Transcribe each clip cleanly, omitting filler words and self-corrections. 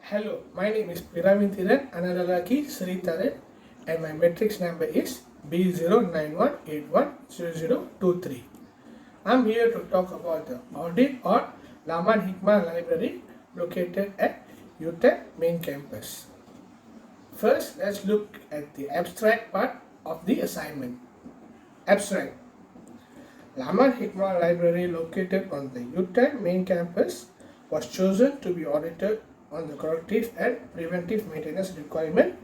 Hello, my name is Piravin Thiran, Analalaki Sri Tharan, and my matrix number is B091810023. I'm here to talk about the audit or Laman Hikmah Library located at UTEP main campus. First, let's look at the abstract part of the assignment. Abstract. Laman Hikmah Library located on the UTEP main campus was chosen to be audited on the corrective and preventive maintenance requirement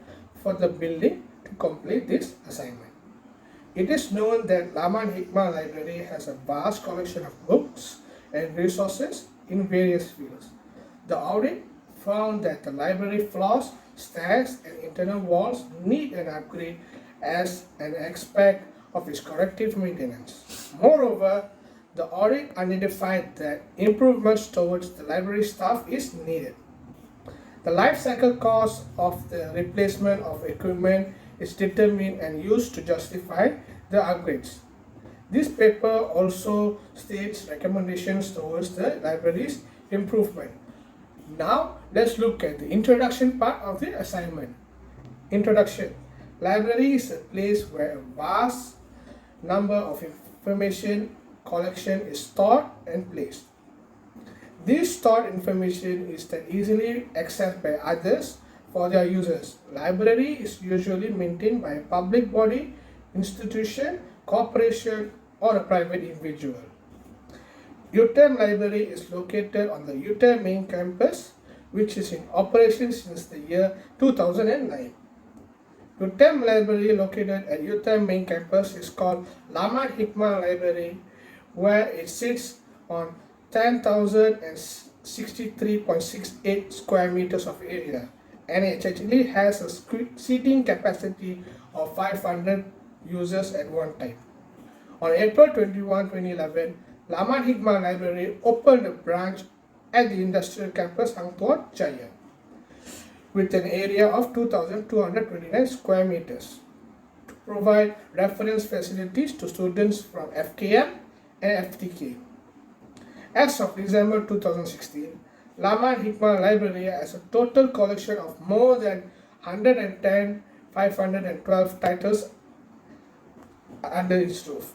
for the building to complete this assignment. It is known that Laman Hikmah Library has a vast collection of books and resources in various fields. The audit found that the library floors, stairs, and internal walls need an upgrade as an aspect of its corrective maintenance. Moreover, the audit identified that improvements towards the library staff is needed. The life cycle cost of the replacement of equipment is determined and used to justify the upgrades. This paper also states recommendations towards the library's improvement. Now, let's look at the introduction part of the assignment. Introduction. Library is a place where a vast number of information collection is stored and placed. This stored information is then easily accessed by others for their users. Library is usually maintained by a public body, institution, corporation, or a private individual. UTEM Library is located on the UTEM main campus, which is in operation since the year 2009. UTEM Library located at UTEM main campus is called Laman Hikmah Library, where it sits on 10,063.68 square meters of area, and it actually has a seating capacity of 500 users at one time. On April 21, 2011, Laman Hikmah Library opened a branch at the industrial campus Hang Tuah Jaya with an area of 2,229 square meters to provide reference facilities to students from FKM and FTK. As of December 2016, Laman Hikmah Library has a total collection of more than 110,512 titles under its roof.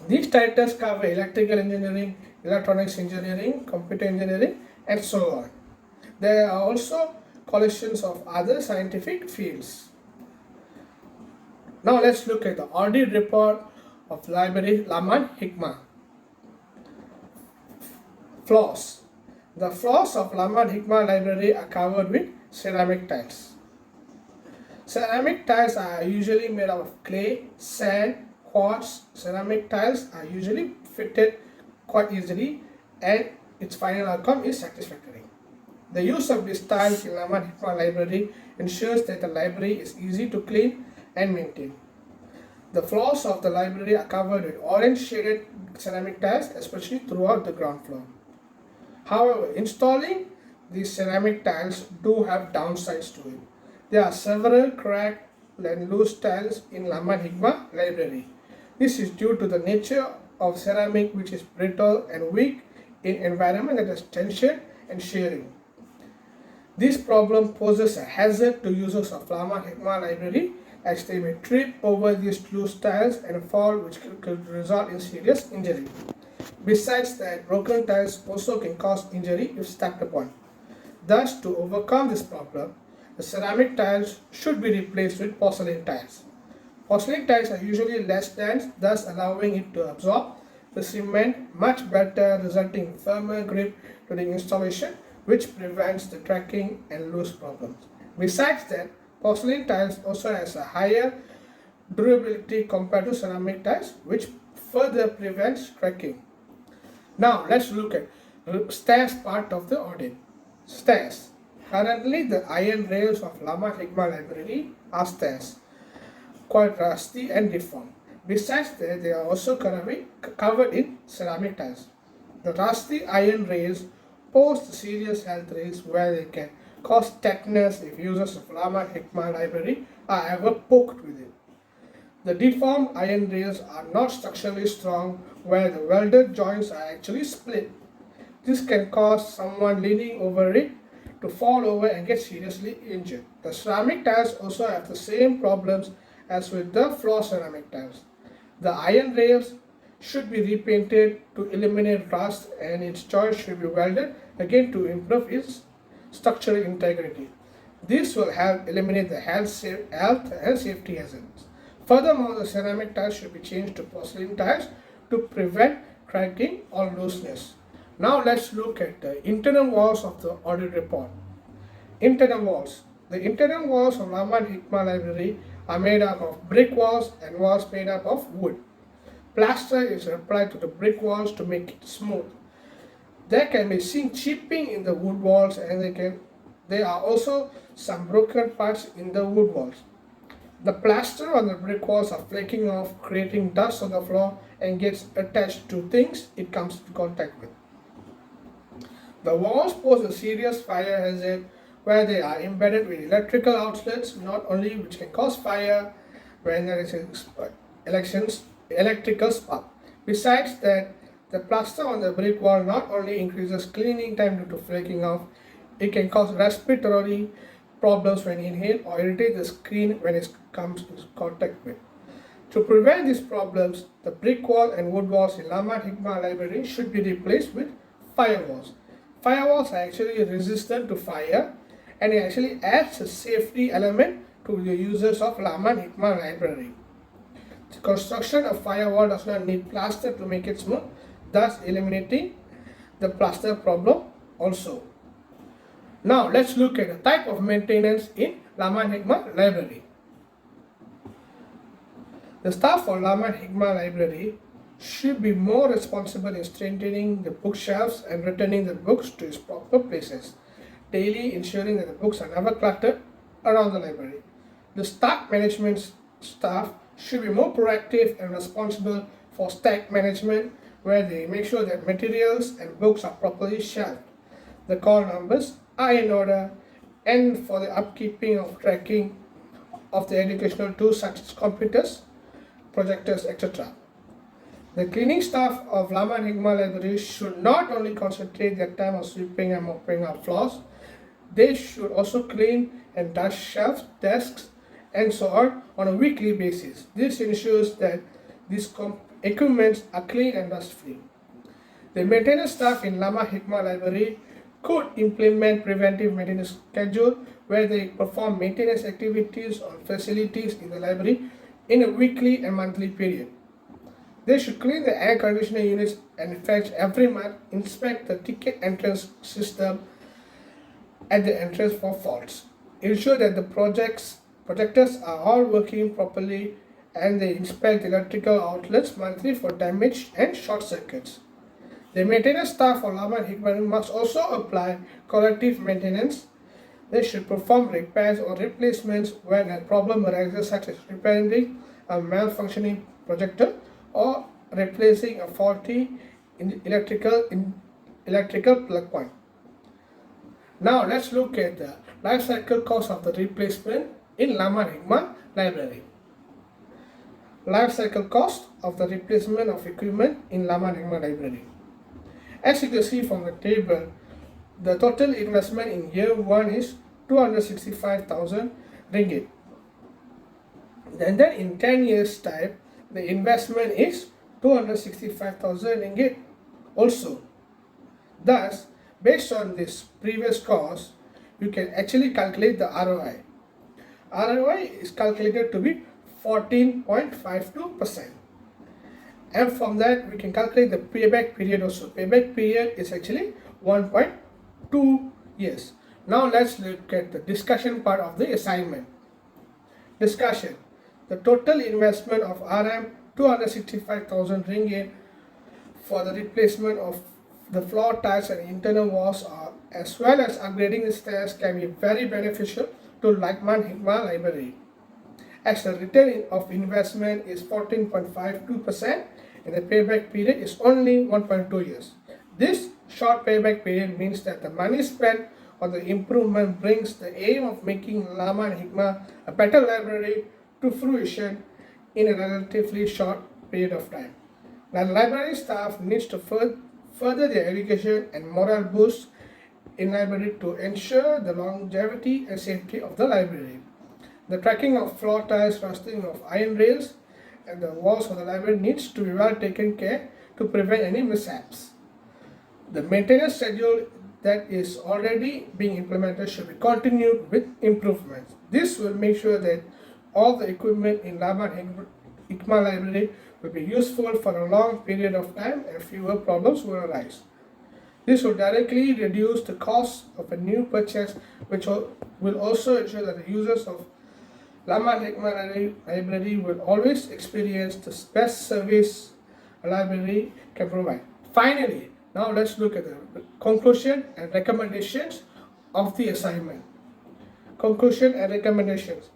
These titles cover electrical engineering, electronics engineering, computer engineering, and so on. There are also collections of other scientific fields. Now let's look at the audit report of Library Laman Hikmah. Floors. The floors of Laman Hikmah Library are covered with ceramic tiles. Ceramic tiles are usually made out of clay, sand, quartz. Ceramic tiles are usually fitted quite easily, and its final outcome is satisfactory. The use of these tiles in Laman Hikmah Library ensures that the library is easy to clean and maintain. The floors of the library are covered with orange shaded ceramic tiles, especially throughout the ground floor. However, installing these ceramic tiles do have downsides to it. There are several cracked and loose tiles in Laman Hikmah Library. This is due to the nature of ceramic, which is brittle and weak in environment that has tension and shearing. This problem poses a hazard to users of Laman Hikmah Library, as they may trip over these loose tiles and fall, which could result in serious injury. Besides that, broken tiles also can cause injury if stepped upon. Thus, to overcome this problem, the ceramic tiles should be replaced with porcelain tiles. Porcelain tiles are usually less dense, thus allowing it to absorb the cement much better, resulting in firmer grip during installation, which prevents the cracking and loose problems. Besides that, porcelain tiles also has a higher durability compared to ceramic tiles, which further prevents cracking. Now let's look at stairs part of the audit. Stairs. Currently, the iron rails of Laman Hikmah Library are stairs, quite rusty and deformed. Besides that, they are also covered in ceramic tiles. The rusty iron rails pose serious health risks where they can cause tetanus if users of Laman Hikmah Library are ever poked with it. The deformed iron rails are not structurally strong, where the welded joints are actually split. This can cause someone leaning over it to fall over and get seriously injured. The ceramic tiles also have the same problems as with the floor ceramic tiles. The iron rails should be repainted to eliminate rust, and its joints should be welded again to improve its structural integrity. This will help eliminate the health and safety hazards. Furthermore, the ceramic tiles should be changed to porcelain tiles to prevent cracking or looseness. Now let's look at the internal walls of the audit report. Internal walls. The internal walls of Rahman Hikmah Library are made up of brick walls and walls made up of wood. Plaster is applied to the brick walls to make it smooth. There can be seen chipping in the wood walls, and there are also some broken parts in the wood walls. The plaster on the brick walls are flaking off, creating dust on the floor and gets attached to things it comes in contact with. The walls pose a serious fire hazard where they are embedded with electrical outlets, not only which can cause fire when there is electrical spark. Besides that, the plaster on the brick wall not only increases cleaning time due to flaking off, it can cause respiratory problems when inhaled or irritate the skin when it comes in contact with. To prevent these problems, the brick wall and wood walls in Rahman Hikmah Library should be replaced with firewalls. Firewalls are actually resistant to fire, and it actually adds a safety element to the users of Rahman Hikmah Library. The construction of firewall does not need plaster to make it smooth, thus eliminating the plaster problem also. Now let's look at the type of maintenance in Rahman Hikmah Library. The staff for Rahman Hikmah Library should be more responsible in strengthening the bookshelves and returning the books to its proper places, daily ensuring that the books are never cluttered around the library. The staff management staff should be more proactive and responsible for stack management, where they make sure that materials and books are properly shelved, the call numbers are in order, and for the upkeeping of tracking of the educational tools such as computers, projectors, etc. The cleaning staff of Rahman Hikmah Library should not only concentrate their time on sweeping and mopping up floors, they should also clean and dust shelves, desks, and so on a weekly basis. This ensures that these equipments are clean and dust-free. The maintenance staff in Rahman Hikmah Library could implement preventive maintenance schedule where they perform maintenance activities on facilities in the library in a weekly and monthly period. They should clean the air conditioning units and fans every month, inspect the ticket entrance system at the entrance for faults, ensure that the projectors are all working properly, and they inspect the electrical outlets monthly for damage and short circuits. The maintenance staff for Rahman Hikmah must also apply corrective maintenance. They should perform repairs or replacements when a problem arises, such as repairing a malfunctioning projector or replacing a faulty electrical plug point. Now let's look at the life cycle cost of the replacement in Rahman Hikmah Library. Life cycle cost of the replacement of equipment in Rahman Hikmah Library. As you can see from the table, the total investment in year 1 is 265,000 ringgit. And then in 10 years time, the investment is 265,000 ringgit also. Thus, based on this previous cost, you can actually calculate the ROI. ROI is calculated to be 14.52%. And from that, we can calculate the payback period also. Payback period is actually 1.2 years. Now let's look at the discussion part of the assignment. Discussion. The total investment of RM 265,000 ringgit for the replacement of the floor tiles and internal walls as well as upgrading the stairs can be very beneficial to Rahman Hikmah Library, as the return of investment is 14.52% and the payback period is only 1.2 years. This short payback period means that the money spent on the improvement brings the aim of making Rahman Hikmah a better library to fruition in a relatively short period of time. The library staff needs to further their education and morale boost in library to ensure the longevity and safety of the library. The tracking of floor tiles, rusting of iron rails, and the walls of the library needs to be well taken care to prevent any mishaps. The maintenance schedule that is already being implemented should be continued with improvements. This will make sure that all the equipment in Hikma library will be useful for a long period of time and fewer problems will arise. This will directly reduce the cost of a new purchase, which will also ensure that the users of Hikma library will always experience the best service a library can provide. Finally, now let's look at the conclusion and recommendations of the assignment. Conclusion and recommendations.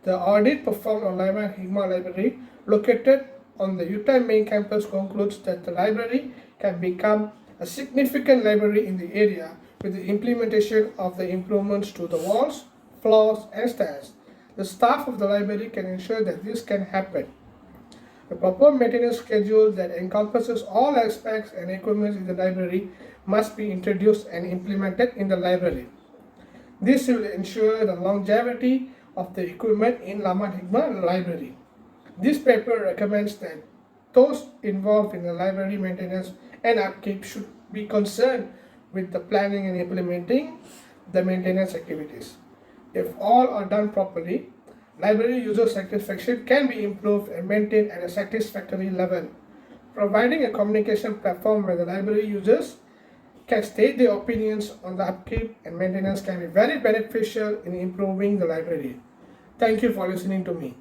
The audit performed on Hikma library located on the Utah main campus concludes that the library can become a significant library in the area with the implementation of the improvements to the walls, floors, and stairs. The staff of the library can ensure that this can happen. A proper maintenance schedule that encompasses all aspects and equipment in the library must be introduced and implemented in the library. This will ensure the longevity of the equipment in Hikma library. This paper recommends that those involved in the library maintenance and upkeep should be concerned with the planning and implementing the maintenance activities. If all are done properly, library user satisfaction can be improved and maintained at a satisfactory level. Providing a communication platform where the library users can state their opinions on the upkeep and maintenance can be very beneficial in improving the library. Thank you for listening to me.